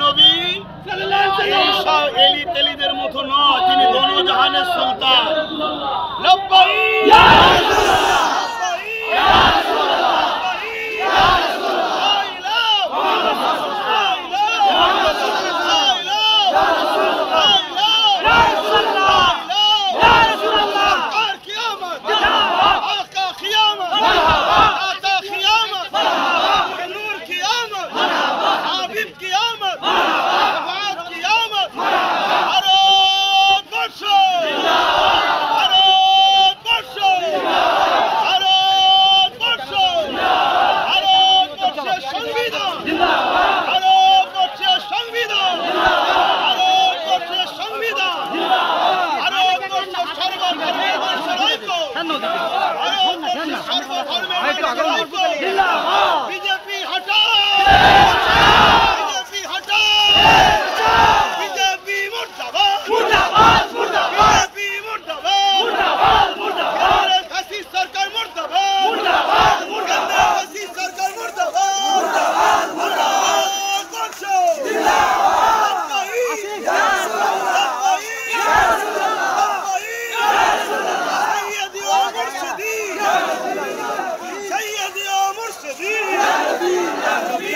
নবী এইসব এলি তেলিদের মতো নয়, তিনি দনজাহানের সুলতান। बीजेपी हटाओ, बीजेपी हटाओ, बीजेपी मुर्दाबाद, मुर्दाबाद, मुर्दाबाद, बीजेपी मुर्दाबाद, मुर्दाबाद, मुर्दाबाद, फैसिस्ट सरकार मुर्दाबाद, मुर्दाबाद, मुर्दाबाद, फैसिस्ट सरकार मुर्दाबाद, मुर्दाबाद, मुर्दाबाद, बच्चो जिंदाबाद, सैयदी और मुर्शिदी, सैयदी और मुर्शिदी,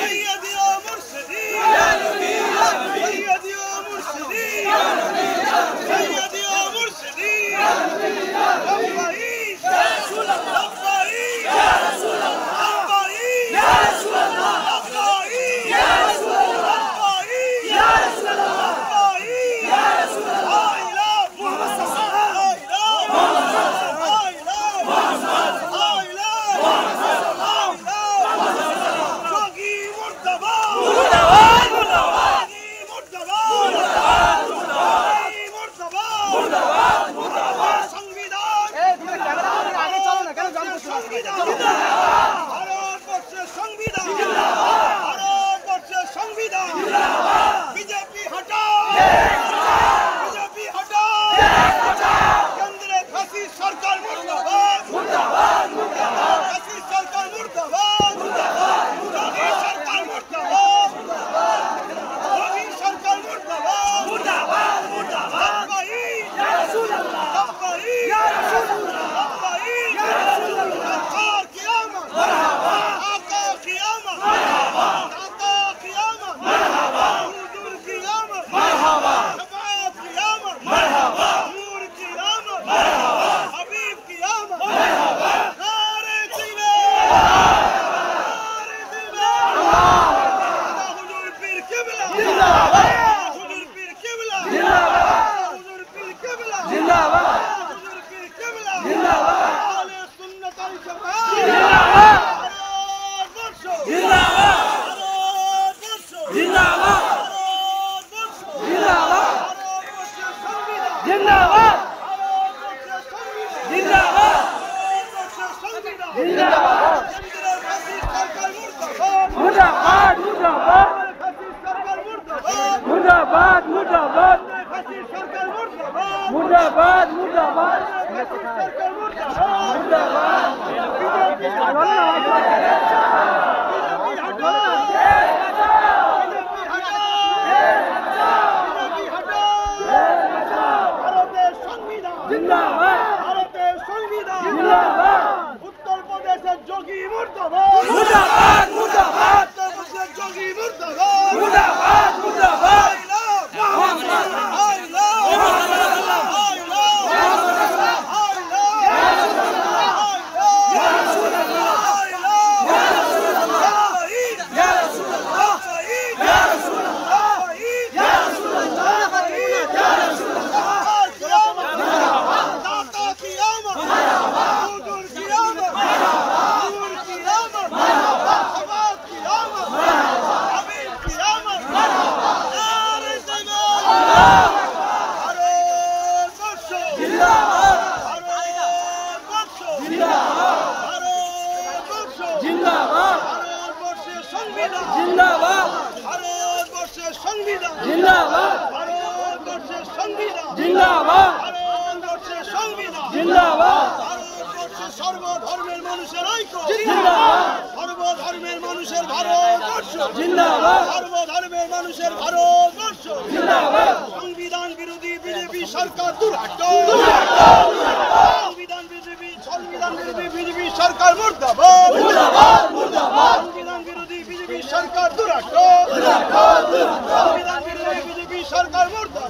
सैयदी और मुर्शिदी, सैयदी और मुर्शिदी, सैयदी और मुर्शिदी, रब्बाई या रसूल अल्लाह, रब्बाई या रसूल अल्लाह, रब्बाई या रसूल अल्लाह, रब्बाई या रसूल अल्लाह, रब्बाई या रसूल अल्लाह, रब्बाई या रसूल अल्लाह, ला मुहम्मद सल्लल्लाहु अलैहि वसल्लम, बीजेपी हटाओ, बीजेपी हटाओ, केंद्र फैसिस्ट सरकार मुर्दाबाद, मुर्दाबाद, मुर्दाबाद, फैसिस्ट सरकार मुर्दाबाद, मुर्दाबाद, मोदी सरकार मुर्दाबाद, मोदी सरकार मुर्दाबाद, मुर्दाबाद, मुर्दाबाद, रब्बाई या रसूल अल्लाह, रब्बाई या रसूल अल्लाह, रब्बाई या रसूल अल्लाह, आका क़यामत, मरहबा, आका क़यामत, मरहबा, आका क़यामत, मरहबा, हुजूर क़यामत, मरहबा, शफाअत क़यामत, मरहबा, नूर क़यामत, मरहबा, हबीब क़यामत, मरहबा, नारे जिंदाबाद, नारे जिंदाबाद, हुजूर पीर क़िबला जिंदाबाद, हुजूर पीर क़िबला जिंदाबाद, हुजूर पीर क़िबला जिंदाबाद, हुजूर पीर क़िबला जिंदाबाद, आले सुन्नत वल जमात जिंदाबाद, भारतवर्ष जिंदाबाद, भारतवर्ष जिंदाबाद, भारतवर्ष जिंदाबाद, भारतवर्ष संविधान जिंदाबाद, भारतवर्ष संविधान जिंदाबाद, भारतवर्ष संविधान जिंदाबाद, केंद्र फैसिस्ट सरकार मुर्दाबाद, मुर्दाबाद, मुर्दाबाद, फैसिस्ट सरकार मुर्दाबाद, मुर्दाबाद, मुर्दाबाद, फैसिस्ट सरकार मुर्दाबाद, मुर्दाबाद, मुर्दाबाद, फैसिस्ट सरकार मुर्दाबाद, मुर्दाबाद, बीजेपी हटाओ, बीजेपी हटाओ, बीजेपी हटाओ, भारतेर संविधान जिंदाबाद, भारतेर संविधान जिंदाबाद, उत्तर प्रदेशेर जोगी मुर्दाबाद, मुर्दाबाद, मुर्दाबाद, उत्तर प्रदेशेर जोगी मुर्दाबाद, मुर्दाबाद, मुर्दाबाद, जिंदाबाद, भारतवर्षের সংবিধান जिंदाबाद, भारतवर्षের সংবিধান जिंदाबाद, भारतवर्षের সর্বধর্মের মানুষের ঐক্য जिंदाबाद, সর্বধর্মের মানুষের ভারতবর্ষ জিন্দাবাদ, সর্বধর্মের মানুষের ভারতবর্ষ জিন্দাবাদ। সংবিধান বিরোধী বিজেপি সরকার দুরাট্ট, সংবিধান বিরোধী বিজেপি সরকার মুর্দাবাদ, সংবিধান বিরোধী বিজেপি সরকার দুরাট্ট, সংবিধান বিরোধী বিজেপি সরকার মুর্দাবাদ।